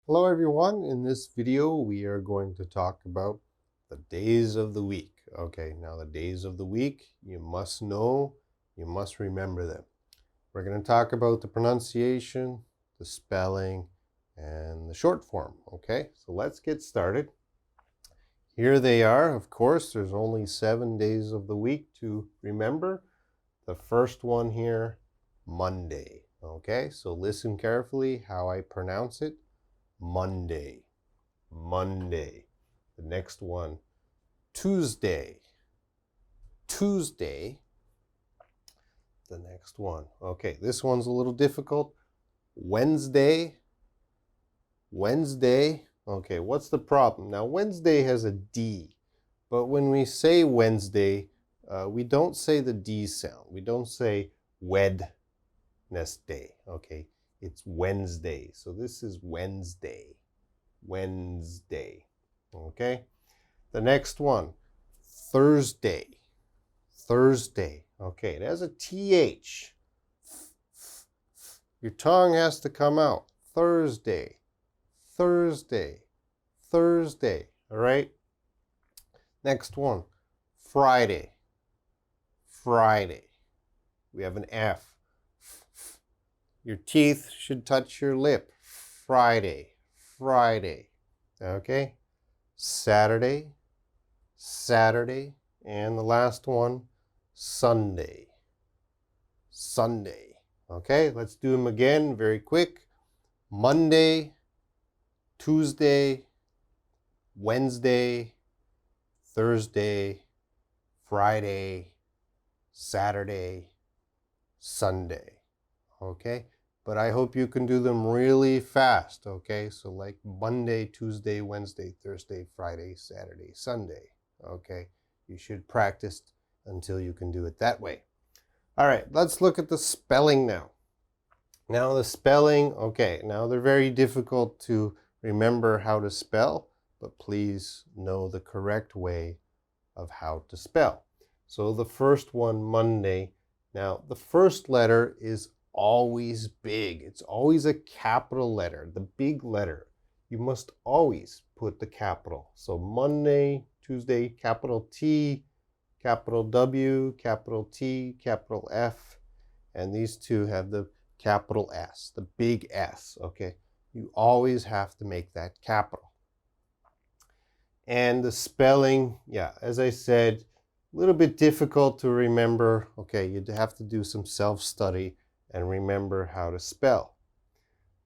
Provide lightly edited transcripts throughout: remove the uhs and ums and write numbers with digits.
Hello everyone, in this video we are going to talk about the days of the week. Okay, now the days of the week, you must know, you must remember them. We're going to talk about the pronunciation, the spelling, and the short form. Okay, so let's get started. Here they are. Of course, there's only 7 days of the week to remember. The first one here, Monday. Okay, so listen carefully how I pronounce it. Monday, Monday. The next one, Tuesday, Tuesday. The next one. Okay, this one's a little difficult. Wednesday, Wednesday. Okay, what's the problem? Now, Wednesday has a D, but when we say Wednesday, we don't say the D sound. We don't say Wednesday. Okay, it's Wednesday. So this is Wednesday. Wednesday. Okay. The next one, Thursday. Thursday. Okay, it has a TH. Your tongue has to come out. Thursday. Thursday. Thursday. All right. Next one, Friday. Friday. We have an F. Your teeth should touch your lip. Friday. Friday. Okay. Saturday. Saturday. And the last one, Sunday. Sunday. Okay, let's do them again very quick. Monday, Tuesday, Wednesday, Thursday, Friday, Saturday, Sunday. Okay, but I hope you can do them really fast. Okay, so like Monday, Tuesday, Wednesday, Thursday, Friday, Saturday, Sunday. Okay, you should practice until you can do it that way. All right, let's look at the spelling now. Now the spelling, okay, now they're very difficult to remember how to spell, but please know the correct way of how to spell. So the first one, Monday. Now the first letter is always big. It's always a capital letter, the big letter. You must always put the capital. So Monday, Tuesday, capital T, capital W, capital T, capital F, and these two have the capital S, the big S, okay? You always have to make that capital. And the spelling, yeah, as I said, a little bit difficult to remember. Okay, you'd have to do some self-study and remember how to spell.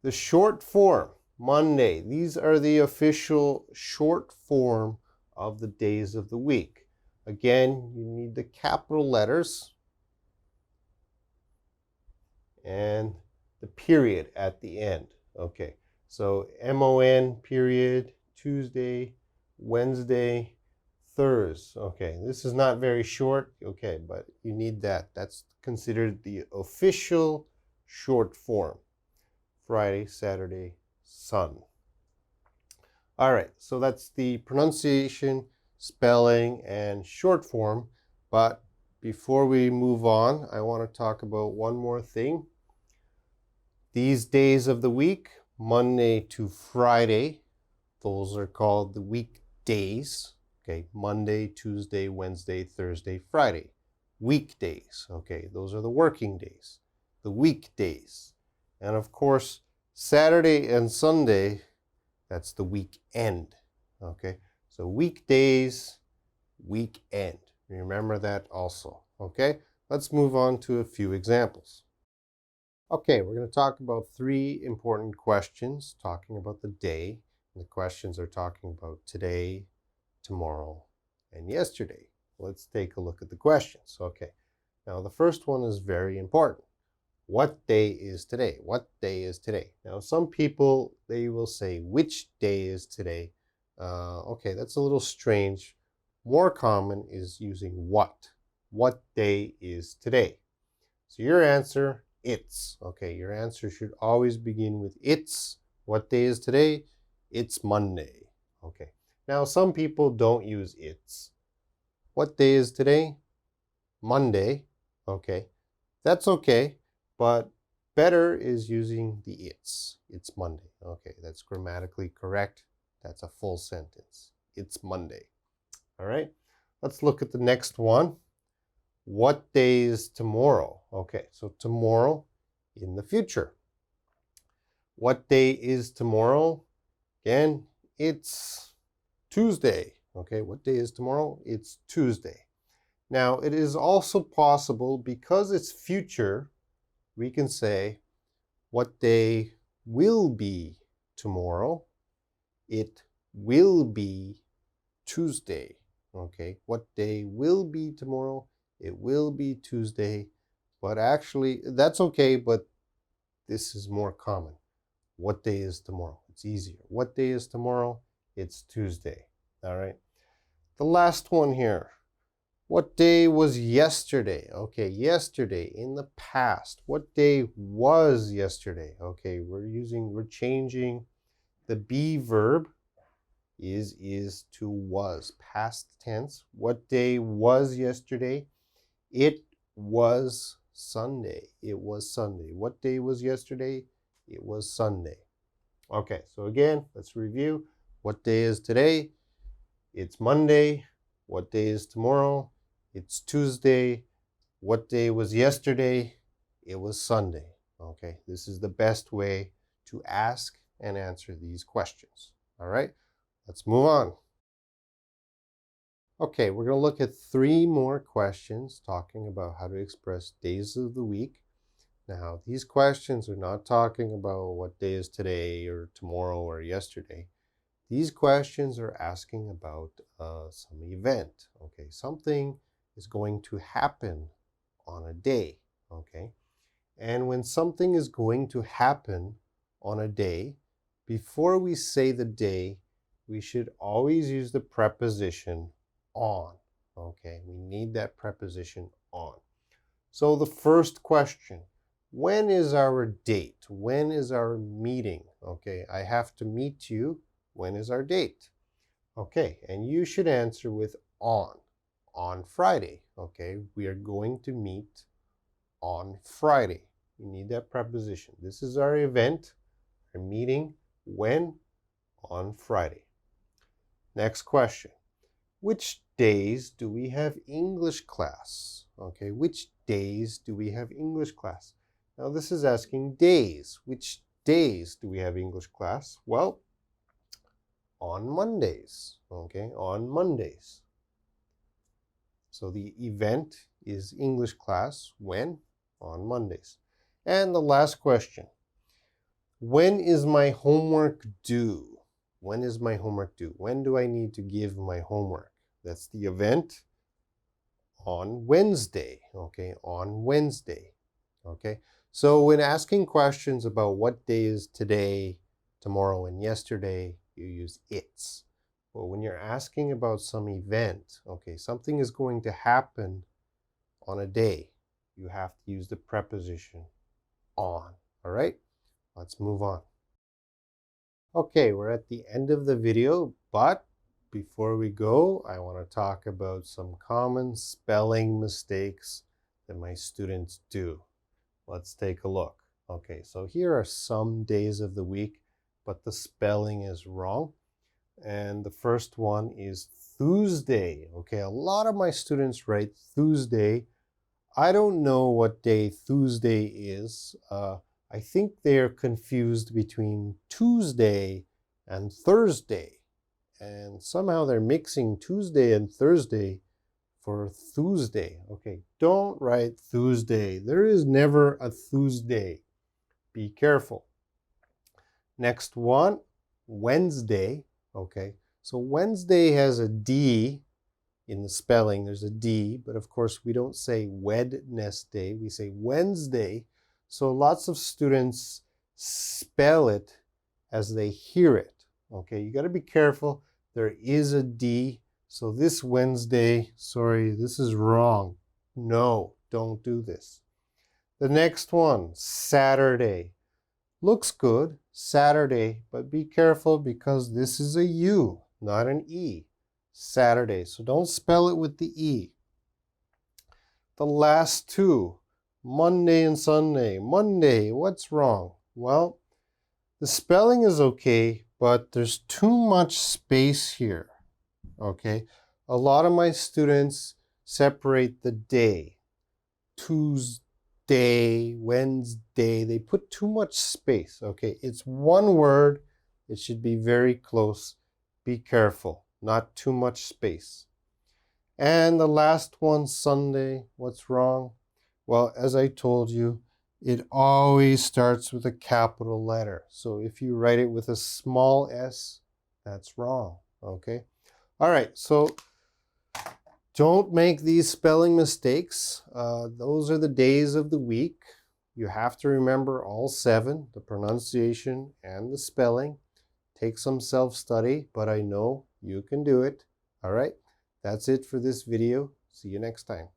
The short form, Monday, these are the official short form of the days of the week. Again, you need the capital letters and the period at the end. Okay, so MON period, Tuesday, Wednesday, Thursday. Okay, this is not very short. Okay, but you need that. That's considered the official short form. Friday, Saturday, Sun. All right, so that's the pronunciation, spelling, and short form. But before we move on, I want to talk about one more thing. These days of the week, Monday to Friday, those are called the weekdays. Okay, Monday, Tuesday, Wednesday, Thursday, Friday. Weekdays. Okay, those are the working days. The weekdays. And of course, Saturday and Sunday, that's the weekend. Okay, so weekdays, weekend. Remember that also. Okay, let's move on to a few examples. Okay, we're going to talk about 3 important questions talking about the day. The questions are talking about today, tomorrow, and yesterday. Let's take a look at the questions. Okay, now the first one is very important. What day is today? What day is today? Now, some people, they will say, which day is today? Okay, that's a little strange. More common is using what. What day is today? So your answer, it's. Okay, your answer should always begin with it's. What day is today? It's Monday. Okay, now some people don't use it's. What day is today? Monday. Okay, that's okay, but better is using the it's. It's Monday. Okay, that's grammatically correct. That's a full sentence. It's Monday. All right, let's look at the next one. What day is tomorrow? Okay, so tomorrow in the future. What day is tomorrow? Again, it's Tuesday. Okay, what day is tomorrow? It's Tuesday. Now, it is also possible, because it's future, we can say, what day will be tomorrow? It will be Tuesday. Okay, what day will be tomorrow? It will be Tuesday. But actually, that's okay, but this is more common. What day is tomorrow? It's easier. What day is tomorrow? It's Tuesday. All right. The last one here. What day was yesterday? Okay, yesterday in the past. What day was yesterday? Okay, we're changing the be verb is to was, past tense. What day was yesterday? It was Sunday. It was Sunday. What day was yesterday? It was Sunday. Okay, so again, let's review. What day is today? It's Monday. What day is tomorrow? It's Tuesday. What day was yesterday? It was Sunday. Okay, this is the best way to ask and answer these questions. All right, let's move on. Okay, we're going to look at 3 more questions talking about how to express days of the week. Now, these questions are not talking about what day is today or tomorrow or yesterday. These questions are asking about some event. Okay, something is going to happen on a day. Okay, and when something is going to happen on a day, before we say the day, we should always use the preposition on. Okay, we need that preposition on. So the first question, when is our date? When is our meeting? Okay, I have to meet you. When is our date? Okay, and you should answer with on Friday. Okay, we are going to meet on Friday. You need that preposition. This is our event, our meeting. When? On Friday. Next question. Which days do we have English class? Okay, which days do we have English class? Now this is asking days. Which days do we have English class? Well, on Mondays. Okay, on Mondays. So the event is English class. When? On Mondays. And the last question. When is my homework due? When is my homework due? When do I need to give my homework? That's the event on Wednesday. Okay, on Wednesday. Okay, so when asking questions about what day is today, tomorrow, and yesterday, you use it's. But when you're asking about some event, okay, something is going to happen on a day, you have to use the preposition on. All right, let's move on. Okay, we're at the end of the video, but before we go, I want to talk about some common spelling mistakes that my students do. Let's take a look. Okay, so here are some days of the week, but the spelling is wrong. And the first one is Tuesday. Okay, a lot of my students write Tuesday. I don't know what day Tuesday is. I think they're confused between Tuesday and Thursday. And somehow they're mixing Tuesday and Thursday for Tuesday. Okay, don't write Tuesday. There is never a Tuesday. Be careful. Next one, Wednesday. Okay, so Wednesday has a D in the spelling. There's a D, but of course we don't say Wednesday. We say Wednesday. So lots of students spell it as they hear it. Okay, you got to be careful. There is a D. So this Wednesday, sorry, this is wrong. No, don't do this. The next one, Saturday. Looks good, Saturday, but be careful because this is a U, not an E. Saturday, so don't spell it with the E. The last two, Monday and Sunday. Monday, what's wrong? Well, the spelling is okay, but there's too much space here, okay? A lot of my students separate the day. Tuesday, Wednesday, they put too much space, okay? It's one word. It should be very close. Be careful, not too much space. And the last one, Sunday, what's wrong? Well, as I told you, it always starts with a capital letter. So if you write it with a small s, that's wrong, okay? All right, so don't make these spelling mistakes. Those are the days of the week. You have to remember all 7, the pronunciation and the spelling. Take some self-study, but I know you can do it. All right, that's it for this video. See you next time.